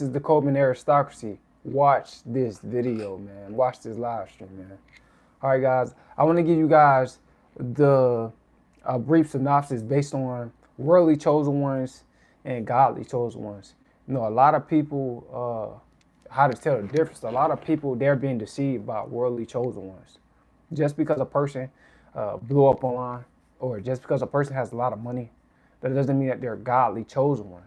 This is the Coleman aristocracy. Watch this video, man. Watch this live stream, man. All right, guys. I want to give you guys the brief synopsis based on worldly chosen ones and godly chosen ones. You know, a lot of people, how to tell the difference. A lot of people, they're being deceived by worldly chosen ones. Just because a person blew up online, or just because a person has a lot of money, that doesn't mean that they're godly chosen ones.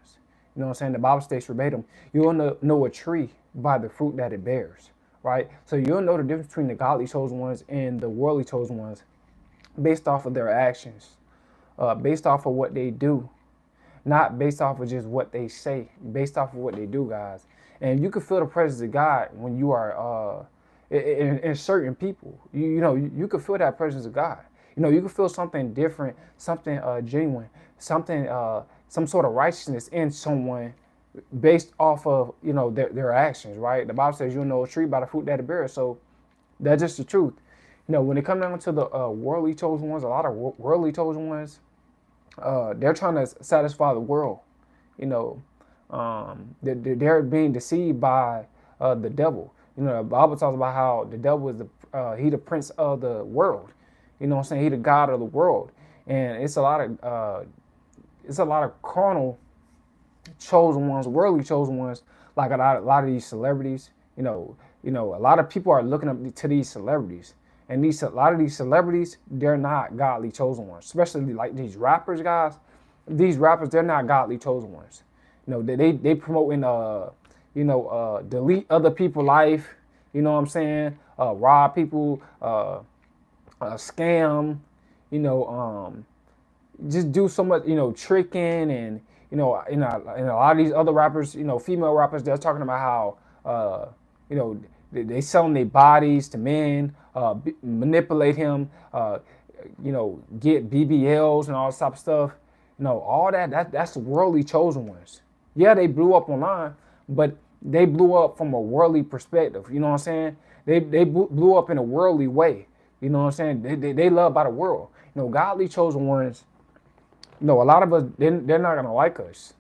You know what I'm saying? The Bible states verbatim, you'll know a tree by the fruit that it bears, right? So you'll know the difference between the godly chosen ones and the worldly chosen ones based off of their actions, based off of what they do, not based off of just what they say, based off of what they do, guys. And you can feel the presence of God when you are in certain people. You can feel that presence of God. You know, you can feel something different, something genuine, something, some sort of righteousness in someone based off of, you know, their actions, right? The Bible says you'll know a tree by the fruit that it bears. So that's just the truth. You know, when it comes down to the worldly chosen ones, a lot of worldly chosen ones, they're trying to satisfy the world. You know, they're being deceived by the devil. You know, the Bible talks about how the devil is the prince of the world. You know what I'm saying? He the god of the world, and it's a lot of carnal chosen ones, worldly chosen ones, like a lot of these celebrities. You know, a lot of people are looking up to these celebrities, and a lot of these celebrities, they're not godly chosen ones. Especially like these rappers, guys. These rappers, they're not godly chosen ones. You know, they promoting delete other people's life. You know what I'm saying? Rob people, scam. You know, just do so much. You know, tricking and and a lot of these other rappers. You know, female rappers, they're talking about how they selling their bodies to men, manipulate him, get BBLs and all this type of stuff. You know, all that's the worldly chosen ones. Yeah, they blew up online, but they blew up from a worldly perspective. You know what I'm saying? They blew up in a worldly way. You know what I'm saying? They love by the world. You know, godly chosen ones. You know, a lot of us they're not gonna like us.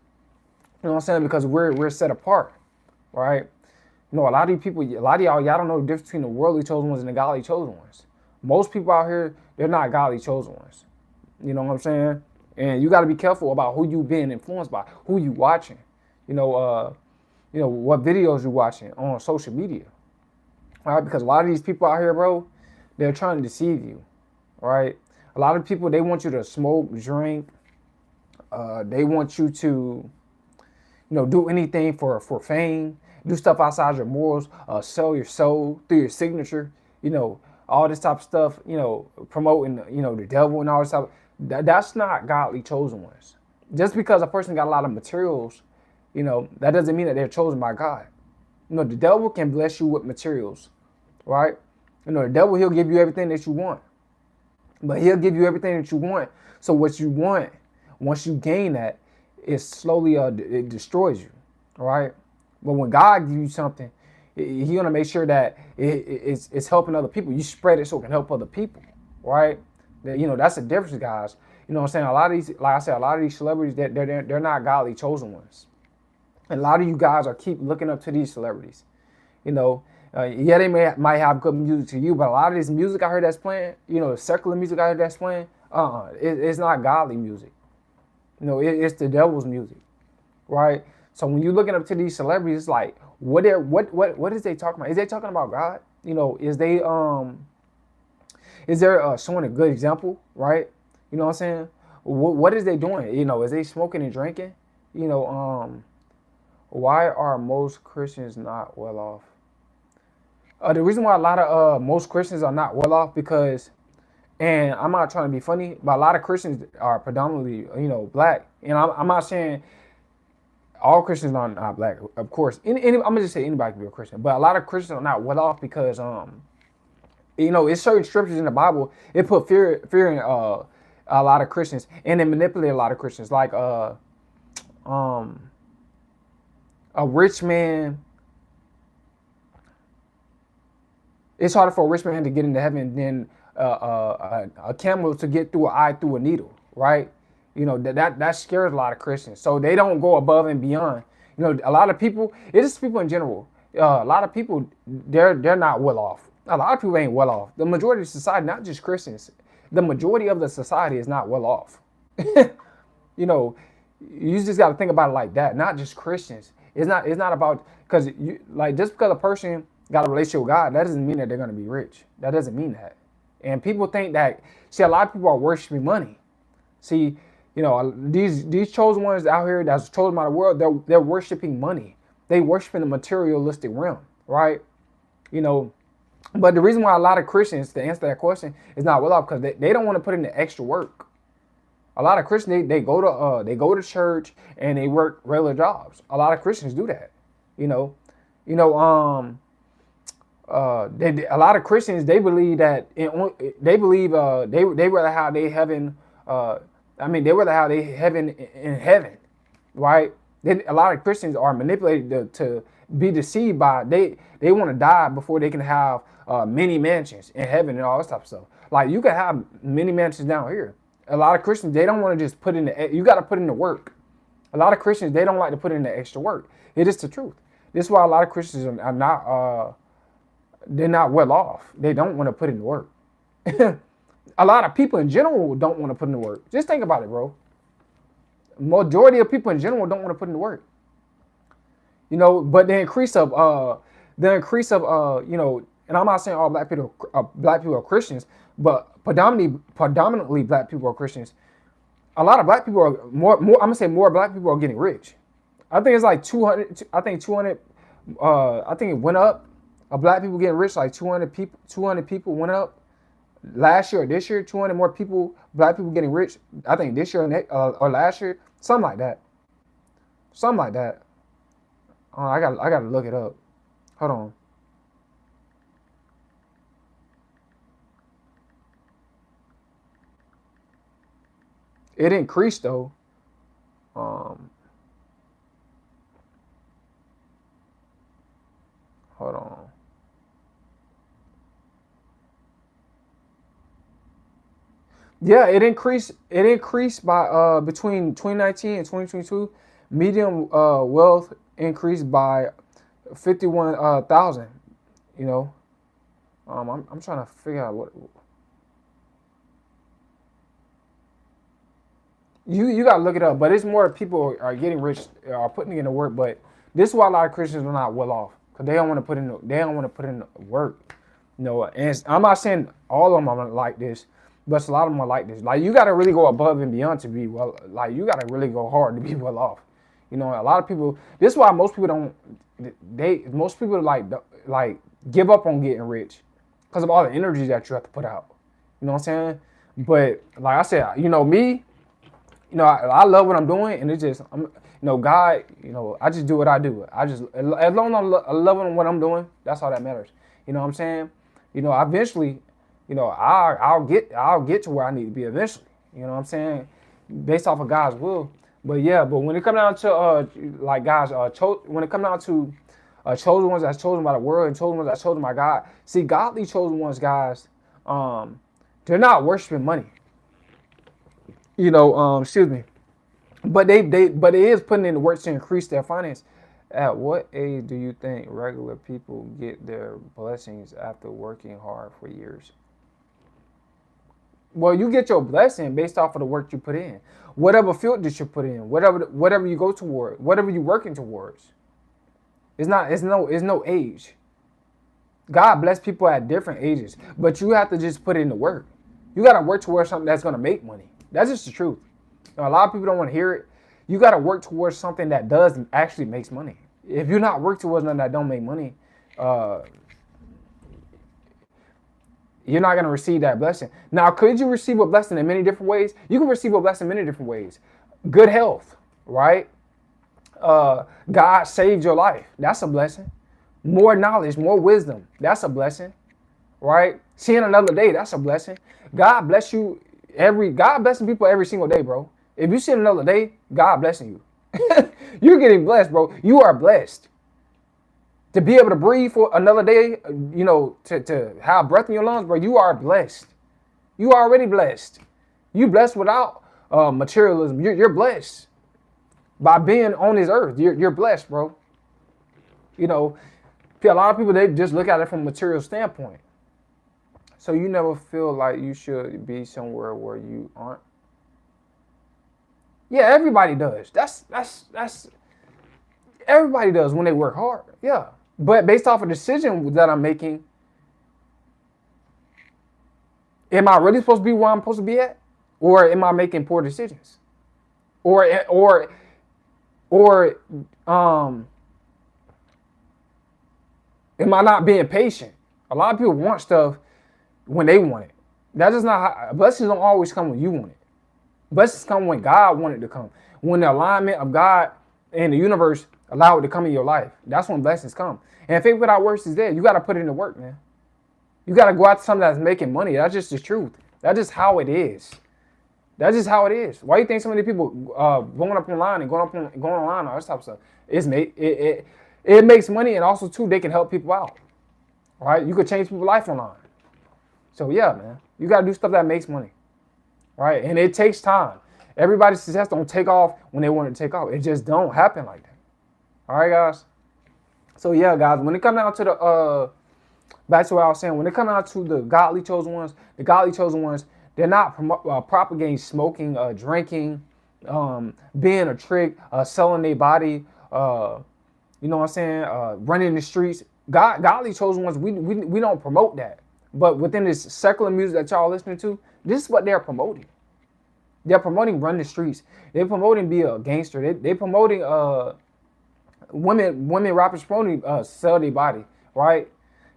You know what I'm saying? Because we're set apart, right? You know, a lot of people, a lot of y'all don't know the difference between the worldly chosen ones and the godly chosen ones. Most people out here, they're not godly chosen ones. You know what I'm saying? And you got to be careful about who you being influenced by, who you watching. You know what videos you watching on social media. All right, because a lot of these people out here, bro, they're trying to deceive you. Right? A lot of people, they want you to smoke, drink. They want you to, do anything for fame, do stuff outside your morals, sell your soul through your signature, all this type of stuff, promoting, the devil and all this stuff. That's not godly chosen ones. Just because a person got a lot of materials, that doesn't mean that they're chosen by God. The devil can bless you with materials, right? The devil, he'll give you everything that you want. But he'll give you everything that you want. So what you want, once you gain that, it slowly it destroys you, right? But when God gives you something, He's gonna make sure that it's helping other people. You spread it so it can help other people, right? That's the difference, guys. You know what I'm saying? A lot of these, like I said, a lot of these celebrities, they're not godly chosen ones. And a lot of you guys are keep looking up to these celebrities. Yeah, they might have good music to you, but a lot of this music I heard that's playing, secular music I heard that's playing, it's not godly music. It's the devil's music, right? So when you're looking up to these celebrities, it's like, what is they talking about? Is they talking about God? Is there showing a good example, right? You know what I'm saying? What is they doing? Is they smoking and drinking? Why are most Christians not well off? The reason why a lot of most Christians are not well off because, and I'm not trying to be funny, but a lot of Christians are predominantly, black. And I'm not saying all Christians are not black, of course. I'm gonna just say anybody can be a Christian, but a lot of Christians are not well off because, it's certain scriptures in the Bible. It put fear in a lot of Christians, and it manipulate a lot of Christians. Like a rich man. It's harder for a rich man to get into heaven than a camel to get through an eye through a needle, right? That scares a lot of Christians. So they don't go above and beyond. You know, a lot of people, it is people in general. A lot of people, they're not well off. A lot of people ain't well off. The majority of society, not just Christians, the majority of the society is not well off. You know, you just got to think about it like that. Not just Christians. It's not about because you like just because a person got a relationship with God, that doesn't mean that they're gonna be rich. That doesn't mean that. And people think that. See, a lot of people are worshiping money. See, you know, these chosen ones out here that's chosen by the world, they're worshiping money. They worshiping the materialistic realm, right? You know, but the reason why a lot of Christians, to answer that question, is not well off because they don't want to put in the extra work. A lot of Christians they go to church and they work regular jobs. A lot of Christians do that. You know, you know a lot of Christians they believe that they believe they rather have they heaven they rather have they heaven in heaven, right? A lot of Christians are manipulated to be deceived by they want to die before they can have many mansions in heaven and all this type of stuff. Like you can have many mansions down here. A lot of Christians they don't want to just put in the you got to put in the work. A lot of Christians they don't like to put in the extra work. It is the truth. This is why a lot of Christians are not they're not well off. They don't want to put in the work. A lot of people in general don't want to put in the work. Just think about it, bro. Majority of people in general don't want to put in the work. You know, but the increase of you know, and I'm not saying all black people are Christians, but predominantly black people are Christians. A lot of black people are more I'm gonna say more black people are getting rich. I think it's like 200. I think 200. I think it went up. Black people getting rich, like 200 people. 200 people went up last year or this year. 200 more people, black people getting rich. I think this year or last year, something like that. Something like that. I got to look it up. Hold on. It increased though. Hold on. Yeah, it increased. It increased by between 2019 and 2022. Medium wealth increased by 51,000. You know, I'm trying to figure out what you got to look it up. But it's more people are getting rich, are putting in the work. But this is why a lot of Christians are not well off because they don't want to put in the work. You know, and I'm not saying all of them are like this. But a lot of them are like this. Like you got to really go above and beyond to be well. Like you got to really go hard to be well off. You know, a lot of people. This is why most people don't. Most people like give up on getting rich because of all the energy that you have to put out. You know what I'm saying? But like I said, you know me. You know I love what I'm doing, and it's just God. You know I just do what I do. I just as long as I'm loving what I'm doing, that's all that matters. You know what I'm saying? You know eventually. You know, I'll get to where I need to be eventually. You know what I'm saying? Based off of God's will. But yeah, but when it comes down to like guys, when it comes down to chosen ones that's chosen by the world and chosen ones that's chosen by God. See, godly chosen ones, guys, they're not worshiping money. You know, excuse me. But but it is putting in the work to increase their finance. At what age do you think regular people get their blessings after working hard for years? Well, you get your blessing based off of the work you put in. Whatever field that you put in, whatever you go toward, whatever you're working towards. It's no age. God bless people at different ages, but you have to just put in the work. You got to work towards something that's going to make money. That's just the truth. Now, a lot of people don't want to hear it. You got to work towards something that does actually makes money. If you're not working towards nothing that don't make money, you're not going to receive that blessing. Now, could you receive a blessing in many different ways? You can receive a blessing in many different ways. Good health, right? God saved your life. That's a blessing. More knowledge, more wisdom. That's a blessing, right? Seeing another day. That's a blessing. God bless you God blessing people every single day, bro. If you see another day, God blessing you. You're getting blessed, bro. You are blessed. To be able to breathe for another day, you know, to have breath in your lungs, bro, you are blessed. You are already blessed. You blessed without materialism. You're blessed. By being on this earth, you're blessed, bro. You know, a lot of people, they just look at it from a material standpoint. So you never feel like you should be somewhere where you aren't. Yeah, everybody does. That's everybody does when they work hard. Yeah. But based off a decision that I'm making, am I really supposed to be where I'm supposed to be at? Or am I making poor decisions? Or am I not being patient? A lot of people want stuff when they want it. That's just not how blessings don't always come when you want it. Blessings come when God wanted to come. When the alignment of God and the universe allow it to come in your life. That's when blessings come. And faith without works is there. You got to put it into work, man. You got to go out to something that's making money. That's just the truth. That's just how it is. That's just how it is. Why do you think so many people going up online and going online and all this type of stuff? It makes money, and also too, they can help people out. Right? You could change people's life online. So yeah, man, you got to do stuff that makes money. Right? And it takes time. Everybody's success don't take off when they want to take off. It just don't happen like that. All right, guys. So yeah, guys, when it comes down to the back to what I was saying, when it comes down to the godly chosen ones, they're not propagating smoking, drinking, being a trick, selling their body, you know what I'm saying, running the streets. Godly chosen ones, we don't promote that. But within this secular music that y'all listening to, this is what they're promoting. They're promoting run the streets. They're promoting be a gangster. They're promoting women rappers promoting sell their body, right?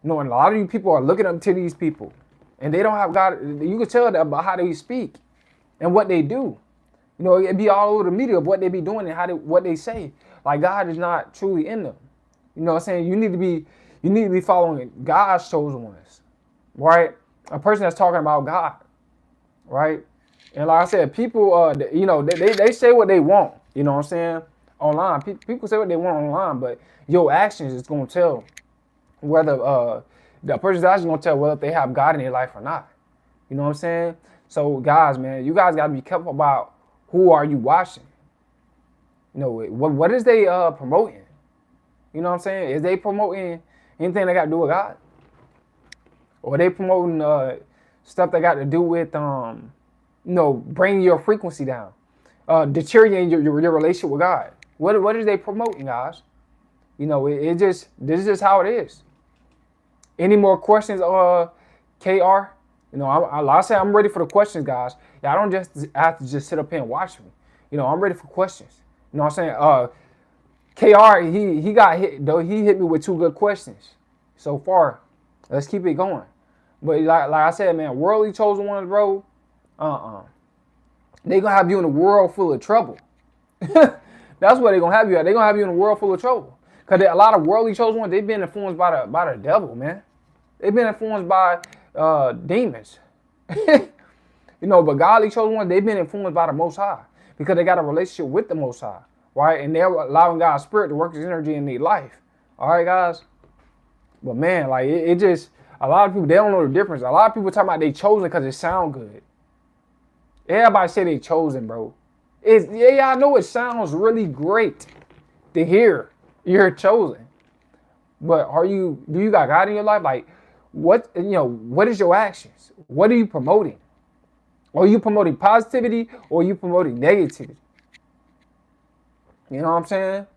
You know, and a lot of you people are looking up to these people, and they don't have God. You can tell about how they speak and what they do. You know, it be all over the media of what they be doing and what they say. Like God is not truly in them. You know what I'm saying? You need to be following God's chosen ones, right? A person that's talking about God, right? And like I said, people, you know, they say what they want. You know what I'm saying? Online, people say what they want online, but your actions is gonna tell whether the person's actually gonna tell whether they have God in their life or not. You know what I'm saying? So guys, man, you guys gotta be careful about who are you watching. You know, what is they promoting? You know what I'm saying? Is they promoting anything that got to do with God? Or are they promoting stuff that got to do with you know, bringing your frequency down, deteriorating your relationship with God? What is they promoting, guys? You know, this is just how it is. Any more questions, KR? You know, like I said, I'm ready for the questions, guys. Yeah, I don't just have to just sit up here and watch me. You know, I'm ready for questions. You know what I'm saying? KR, he got hit, though. He hit me with 2 good questions so far. Let's keep it going. But like I said, man, worldly chosen ones, bro, they gonna have you in a world full of trouble. That's what they gonna have you at. They gonna have you in a world full of trouble. Cause a lot of worldly chosen ones, they've been influenced by the devil, man. They've been influenced by demons. You know, but godly chosen ones, they've been influenced by the Most High because they got a relationship with the Most High, right? And they're allowing God's Spirit to work His energy in their life. All right, guys. But man, like it just, a lot of people, they don't know the difference. A lot of people talking about they chosen because it sound good. Everybody say they chosen, bro. Yeah, I know it sounds really great to hear you're chosen. But do you got God in your life? Like, what is your actions? What are you promoting? Are you promoting positivity or are you promoting negativity? You know what I'm saying?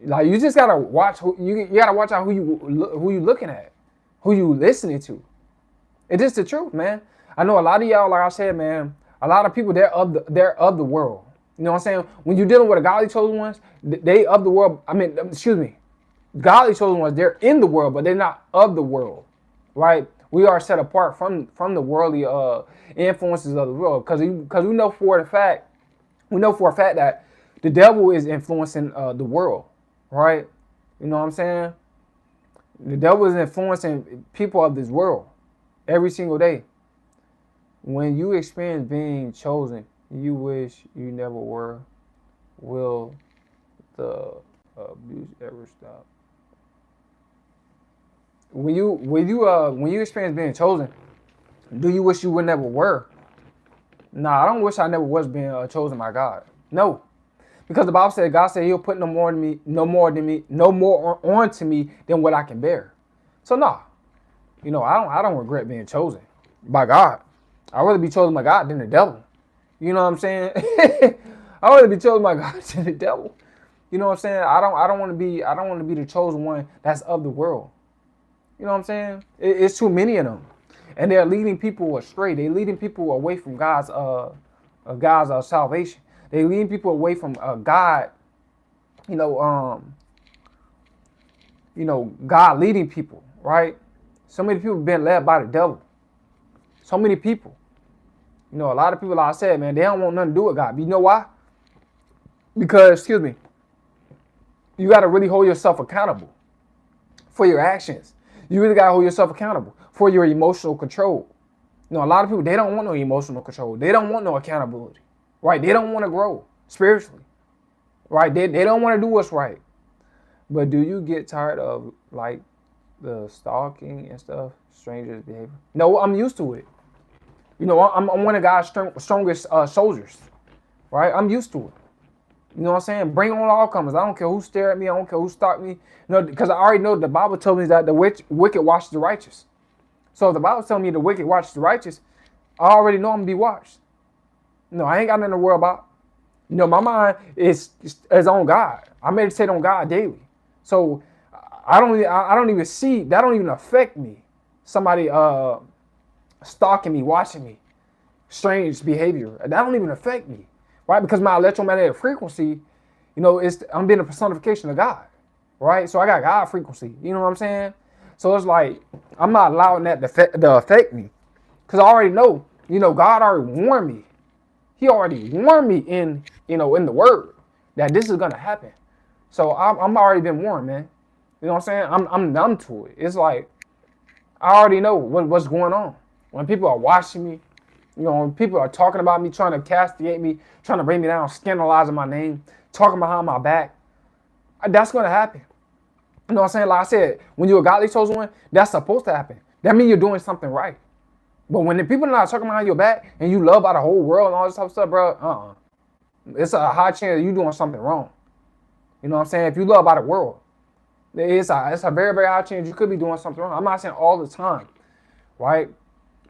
Like, you just gotta watch you gotta watch out who you looking at, who you listening to. It's just the truth, man. I know a lot of y'all, like I said, man, a lot of people, they're of the world. You know what I'm saying? When you're dealing with a godly chosen ones, they of the world. I mean, excuse me, godly chosen ones, they're in the world, but they're not of the world, right? We are set apart from the worldly influences of the world, because we know for a fact that the devil is influencing the world, right? You know what I'm saying? The devil is influencing people of this world every single day. When you experience being chosen, you wish you never were. Will the abuse ever stop? When you experience being chosen, do you wish you would never were? Nah, I don't wish I never was being chosen by God. No, Because the Bible said, God said he'll put no more on to me than what I can bear. So nah, I don't regret being chosen by God. I'd rather be chosen by God than the devil. You know what I'm saying? I'd rather be chosen by God than the devil. You know what I'm saying? I don't want to be the chosen one that's of the world. You know what I'm saying? It's too many of them, and they're leading people astray. They're leading people away from God's salvation. They're leading people away from God. You know, God leading people, right? So many people have been led by the devil. So many people. A lot of people, like I said, man, they don't want nothing to do with God. But you know why? Because, excuse me, you got to really hold yourself accountable for your actions. You really got to hold yourself accountable for your emotional control. A lot of people, they don't want no emotional control. They don't want no accountability, right? They don't want to grow spiritually, right? They don't want to do what's right. But do you get tired of, like, the stalking and stuff, strangers' behavior? No, I'm used to it. I'm one of God's strongest soldiers, right? I'm used to it. You know what I'm saying? Bring on all comers. I don't care who stare at me. I don't care who stalk me. Because I already know the Bible tells me that the wicked watches the righteous. So if the Bible tells me the wicked watches the righteous, I already know I'm going to be watched. I ain't got nothing to worry about. My mind is on God. I meditate on God daily. So I don't even see, that don't even affect me. Somebody stalking me, watching me, strange behavior. That don't even affect me, right? Because my electromagnetic frequency, I'm being a personification of God, right? So I got God frequency. You know what I'm saying? So it's like I'm not allowing that to affect me, because I already know. God already warned me. He already warned me in the Word that this is gonna happen. So I'm already been warned, man. You know what I'm saying? I'm numb to it. It's like I already know what's going on. When people are watching me, when people are talking about me, trying to castigate me, trying to bring me down, scandalizing my name, talking behind my back, that's going to happen. You know what I'm saying? Like I said, when you're a godly chosen one, that's supposed to happen. That means you're doing something right. But when the people are not talking behind your back and you love by the whole world and all this type of stuff, bro, it's a high chance that you're doing something wrong. You know what I'm saying? If you love by the world, it's a very, very high chance you could be doing something wrong. I'm not saying all the time, right?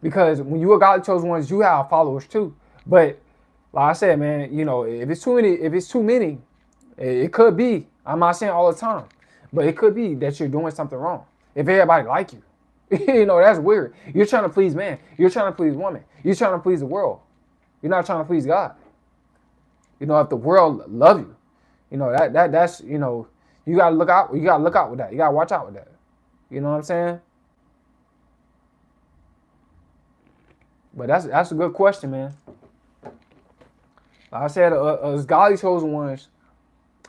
Because when you are godly chosen ones, you have followers too. But like I said, man, if it's too many, it could be. I'm not saying all the time, but it could be that you're doing something wrong. If everybody like you, that's weird. You're trying to please man. You're trying to please woman. You're trying to please the world. You're not trying to please God. If the world love you, that's you gotta look out. You gotta look out with that. You gotta watch out with that. You know what I'm saying? But that's a good question, man. Like I said, as godly chosen ones,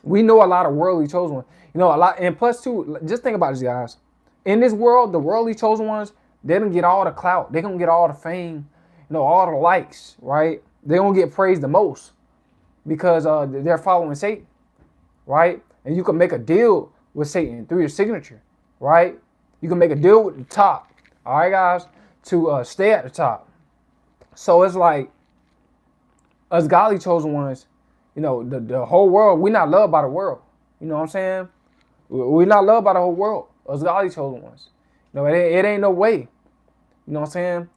we know a lot of worldly chosen ones. A lot, and plus too, just think about this, guys. In this world, the worldly chosen ones, they don't get all the clout. They don't get all the fame, all the likes, right? They don't get praised the most because they're following Satan, right? And you can make a deal with Satan through your signature, right? You can make a deal with the top, all right, guys, to stay at the top. So it's like, us godly chosen ones, the whole world, we're not loved by the world. You know what I'm saying? We're not loved by the whole world, us godly chosen ones. It ain't no way. You know what I'm saying?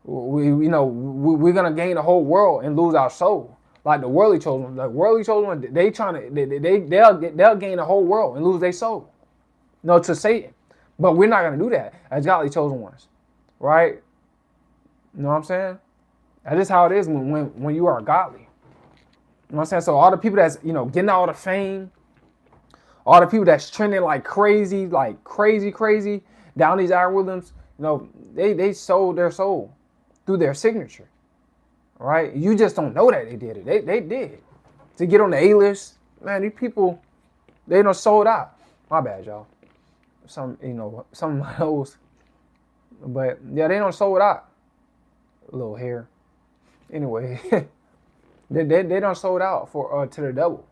We're going to gain the whole world and lose our soul. Like the worldly chosen ones. The worldly chosen ones, they'll gain the whole world and lose their soul. To Satan. But we're not going to do that as godly chosen ones. Right? You know what I'm saying? That is how it is when you are godly. You know what I'm saying? So all the people that's, getting all the fame, all the people that's trending like crazy down these algorithms, they sold their soul through their signature. Right? You just don't know that they did it. They did. To get on the A-list, man, these people, they done sold out. My bad, y'all. Some of my hoes. But yeah, they done sold out. A little hair. Anyway, they done sold out for to the devil.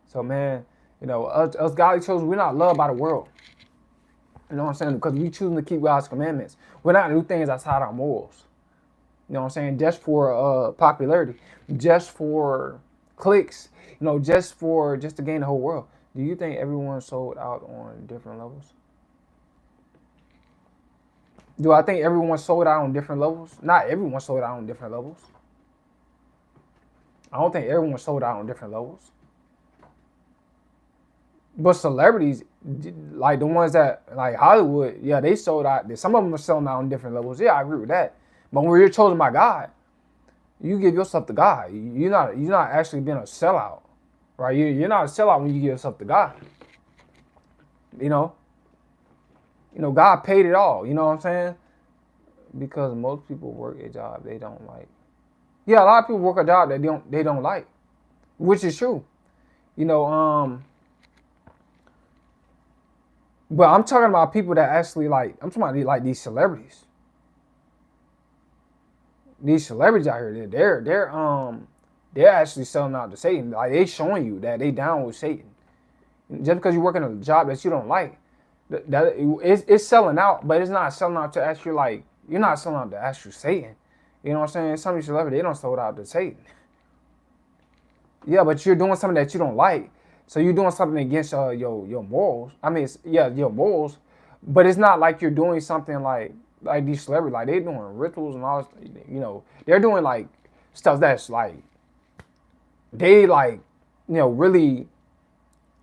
So man, us godly chosen, we're not loved by the world. You know what I'm saying? Because we choosing to keep God's commandments. We're not gonna do things outside our morals. You know what I'm saying? Just for popularity, just for clicks, just to gain the whole world. Do you think everyone sold out on different levels? Do I think everyone sold out on different levels? Not everyone sold out on different levels. I don't think everyone sold out on different levels. But celebrities, like the ones that like Hollywood, yeah, they sold out. Some of them are selling out on different levels. Yeah, I agree with that. But when you're chosen by God, you give yourself to God. You're not actually being a sellout, right? You're not a sellout when you give yourself to God. You know, God paid it all. You know what I'm saying? Because most people work a job they don't like. Yeah, a lot of people work a job that they don't like, which is true. You know, but I'm talking about people that actually like. I'm talking about like these celebrities. These celebrities out here, they're actually selling out to Satan. Like they showing you that they down with Satan. Just because you're working a job that you don't like, it's selling out, but it's not selling out to actually like you're not selling out to actual Satan. You know what I'm saying? Some of these celebrities they don't sell out to Satan. Yeah, but you're doing something that you don't like, so you're doing something against your morals. I mean, your morals, but it's not like you're doing something like these celebrities, like they're doing rituals and all this, they're doing like stuff that's like they like really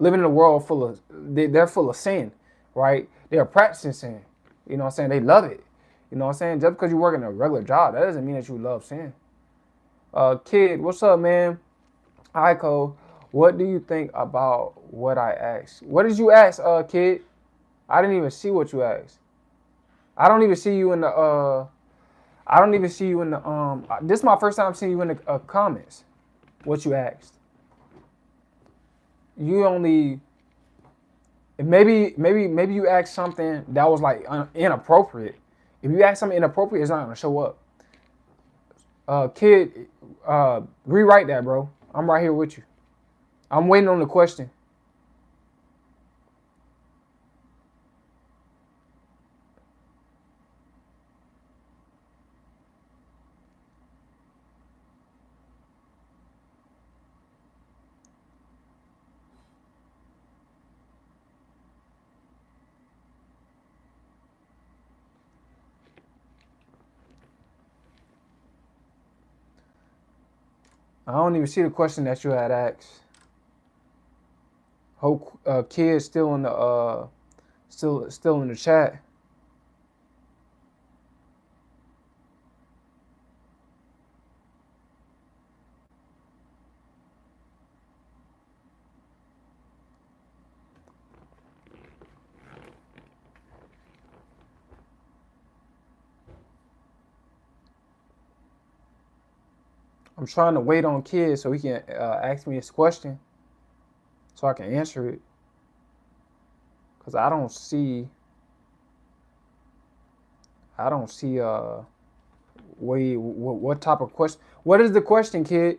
living in a world full of they're full of sin, right? They're practicing sin. You know what I'm saying? They love it. You know what I'm saying? Just because you're working a regular job, that doesn't mean that you love sin. Kid, what's up, man? Hi, Cole. What do you think about what I asked? What did you ask, kid? I didn't even see what you asked. I don't even see you in the I don't even see you in the this is my first time seeing you in the comments. What you asked. You only maybe you asked something that was like inappropriate. If you ask something inappropriate, it's not gonna show up. Kid, rewrite that, bro. I'm right here with you. I'm waiting on the question. I don't even see the question that you had asked. Hope kid still in the still in the chat. I'm trying to wait on kid so he can ask me his question so I can answer it. Cause I don't see what type of question. What is the question, kid?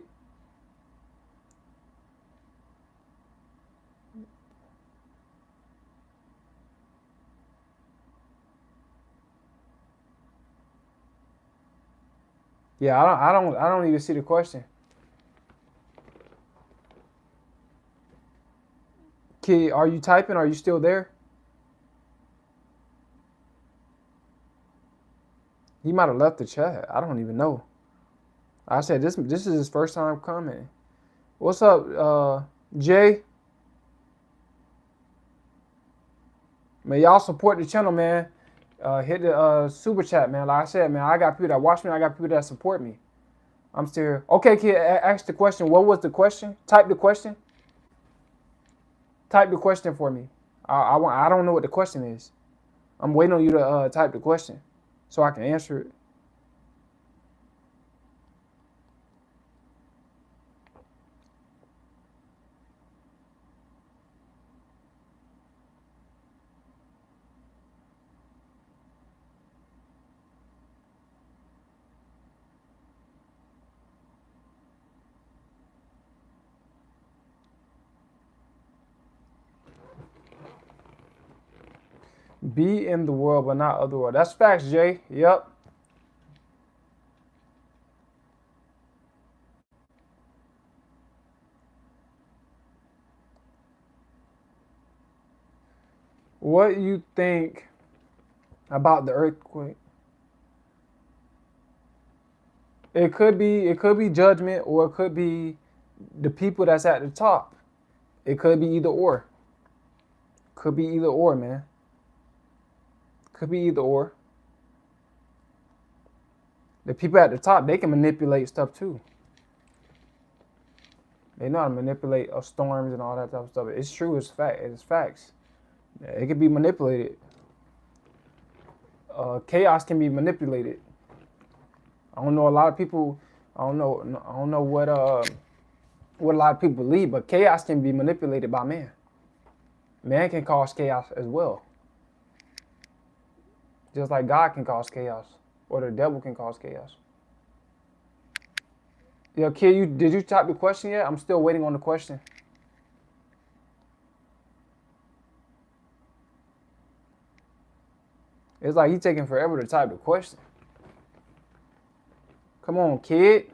Yeah, I don't even see the question. Kid, are you typing? Are you still there? He might have left the chat. I don't even know. I said this is his first time commenting. What's up, Jay? Man, y'all support the channel, man. Hit the super chat, man. Like I said, man, I got people that watch me. I got people that support me. I'm still here. Okay, kid, ask the question. What was the question? Type the question. Type the question for me. I don't know what the question is. I'm waiting on you to type the question so I can answer it. Be in the world, but not of the world. That's facts, Jay. Yep. What you think about the earthquake? It could be judgment, or it could be the people that's at the top. It could be either or. Could be either or, man. Could be either or. The people at the top, they can manipulate stuff too. They know how to manipulate storms and all that type of stuff. It's true. It's fact. It's facts. It can be manipulated. Chaos can be manipulated. I don't know a lot of people. I don't know. I don't know what a lot of people believe, but chaos can be manipulated by man. Man can cause chaos as well, just like God can cause chaos, or the devil can cause chaos. Yo, kid, did you type the question yet? I'm still waiting on the question. It's like he's taking forever to type the question. Come on, kid.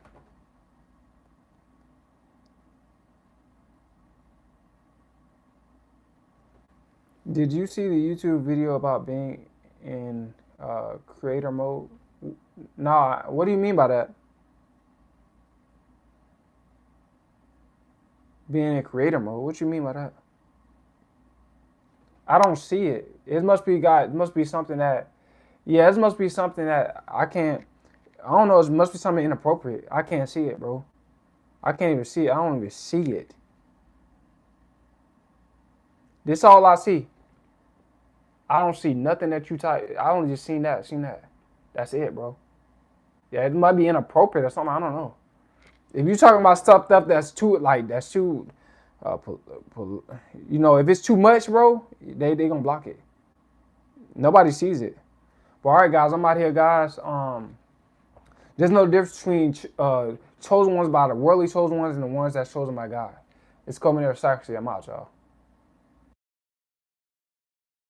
Did you see the YouTube video about being in creator mode? Nah, what do you mean by that? Being in creator mode? What you mean by that? I don't see it. It must be God. It must be something that, yeah, it must be something that I can't. I don't know. It must be something inappropriate. I can't see it, bro. I can't even see it. I don't even see it. This all I see. I don't see nothing that you type. I only just seen that. Seen that. That's it, bro. Yeah, it might be inappropriate or something. I don't know. If you're talking about stuff that's too uh, if it's too much, bro, they gonna block it. Nobody sees it. But all right, guys, I'm out here, guys. There's no difference between chosen ones by the worldly chosen ones and the ones that's chosen by God. It's coming there, Saturday. I'm out, y'all.